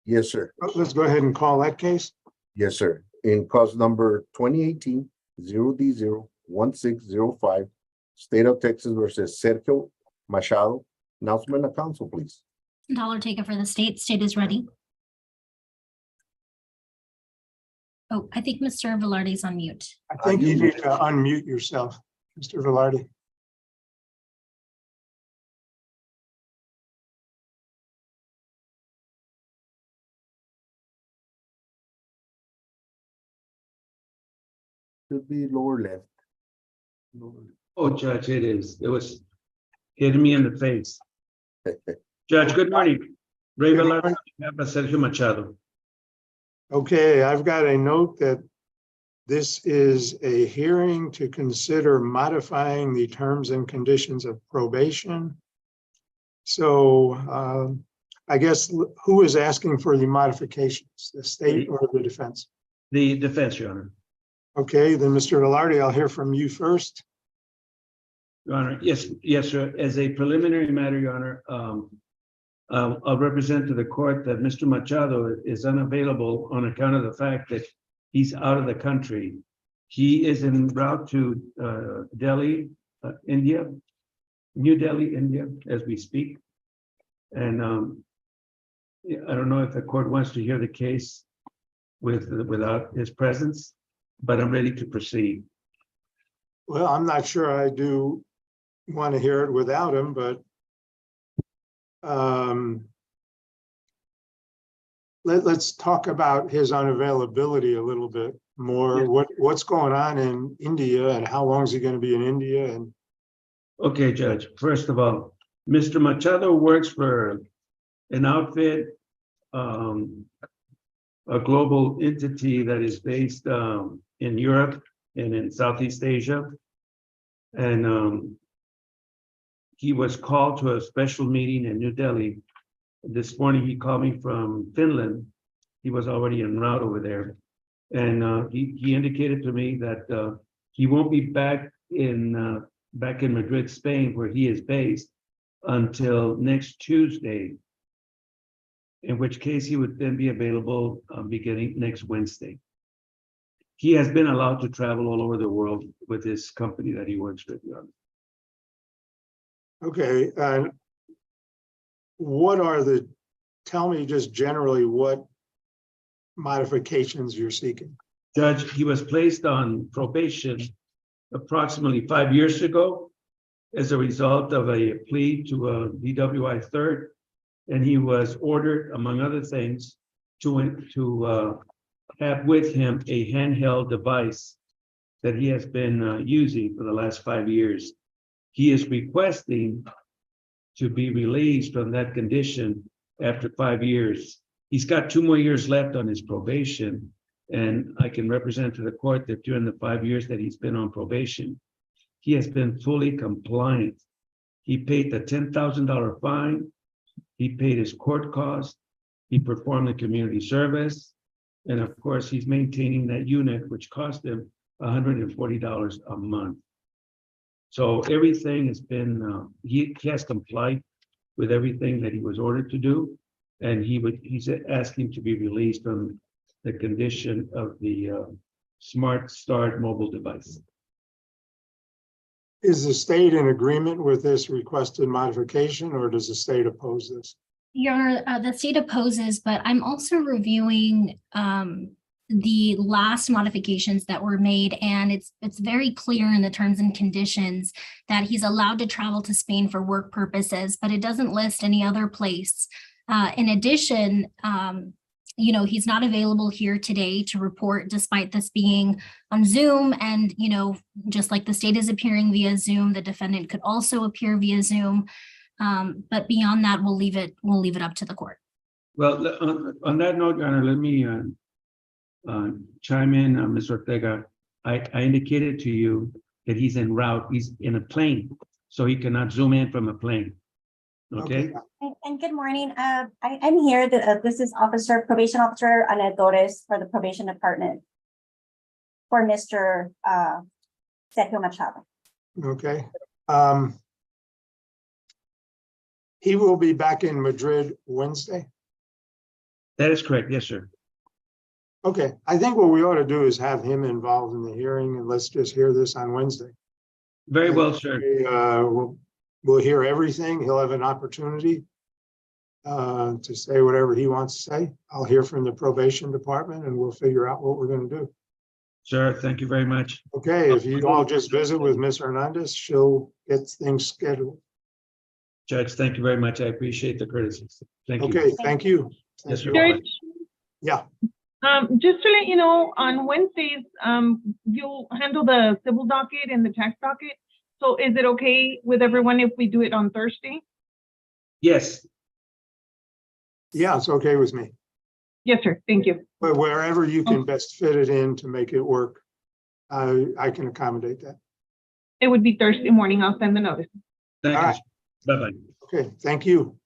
Yes, sir. Let's go ahead and call that case. Yes, sir. In cause number 2018-0D01605, State of Texas versus Sergio Machado. Announcement of council, please. Dollar taken for the state. State is ready. Oh, I think Mr. Velarde's on mute. I think you need to unmute yourself, Mr. Velarde. Should be lower left. Oh, Judge, it is. It was hitting me in the face. Judge, good morning. Ray Good Velarde, morning. Sergio Machado. Okay, I've got a note that this is a hearing to consider modifying the terms and conditions of probation. So I guess who is asking for the modifications, the state or the defense? The defense, Your Honor. Okay, then Mr. Velarde, I'll hear from you first. Your Honor, yes, sir. As a preliminary matter, Your Honor, I'll represent to the court that Mr. Machado is unavailable on account of the fact that he's out of the country. He is en route to Delhi, India, New Delhi, India, as we speak. And I don't know if the court wants to hear the case without his presence, but I'm ready to proceed. Well, I'm not sure I do want to hear it without him, but let's talk about his unavailability a little bit more. Yeah. What's going on in India and how long is he going to be in India? And Okay, Judge. First of all, Mr. Machado works for an outfit, a global entity that is based in Europe and in Southeast Asia. And he was called to a special meeting in New Delhi. This morning, he called me from Finland. He was already en route over there. And he indicated to me that he won't be back in Madrid, Spain, where he is based, until next Tuesday, in which case he would then be available beginning next Wednesday. He has been allowed to travel all over the world with this company that he works with. okay, tell me just generally what modifications you're seeking. Judge, he was placed on probation approximately 5 years ago as a result of a plea to a DWI third. And he was ordered, among other things, to have with him a handheld device that he has been using for the last 5 years. He is requesting to be released from that condition after 5 years. He's got 2 more years left on his probation. And I can represent to the court that during the 5 years that he's been on probation, he has been fully compliant. He paid the $10,000 fine. He paid his court costs. He performed the community service. And of course, he's maintaining that unit, which cost him $140 a month. So everything has been, he has complied with everything that he was ordered to do. And he's asking to be released from the condition of the Smart Start mobile device. Is the state in agreement with this requested modification, or does the state oppose this? Your Honor, the state opposes, but I'm also reviewing the last modifications that were made, and it's very clear in the terms and conditions that he's allowed to travel to Spain for work purposes, but it doesn't list any other place. In addition, he's not available here today to report, despite this being on Zoom. And, just like the state is appearing via Zoom, the defendant could also appear via Zoom. But beyond that, we'll leave it up to the court. Well, on that note, Your Honor, let me chime in, Ms. Ortega. I indicated to you that he's en route. He's in a plane, so he cannot Zoom in from a plane. Okay. And good morning. I'm here. This is Probation Officer Ana Torres for the Probation Department for Mr. Sergio Machado. Okay. He will be back in Madrid Wednesday. That is correct. Yes, sir. Okay, I think what we ought to do is have him involved in the hearing, and let's just hear this on Wednesday. Very well, sir. We'll hear everything. He'll have an opportunity to say whatever he wants to say. I'll hear from the probation department and we'll figure out what we're gonna do. Sir, thank you very much. Okay, if you all just visit with Ms. Hernandez, she'll get things scheduled. Judge, thank you very much. I appreciate the courtesy. Thank you. Okay, thank you. Yes, sir. Thank you. Judge, Yeah, just to let you know, on Wednesdays, you'll handle the civil docket and the tax docket. So is it okay with everyone if we do it on Thursday? Yes, yeah, it's okay with me. Yes, sir. Thank you. But wherever you can best fit it in to make it work, I can accommodate that. It would be Thursday morning. I'll send the notice. thank All you. right. Bye-bye. Okay, thank you.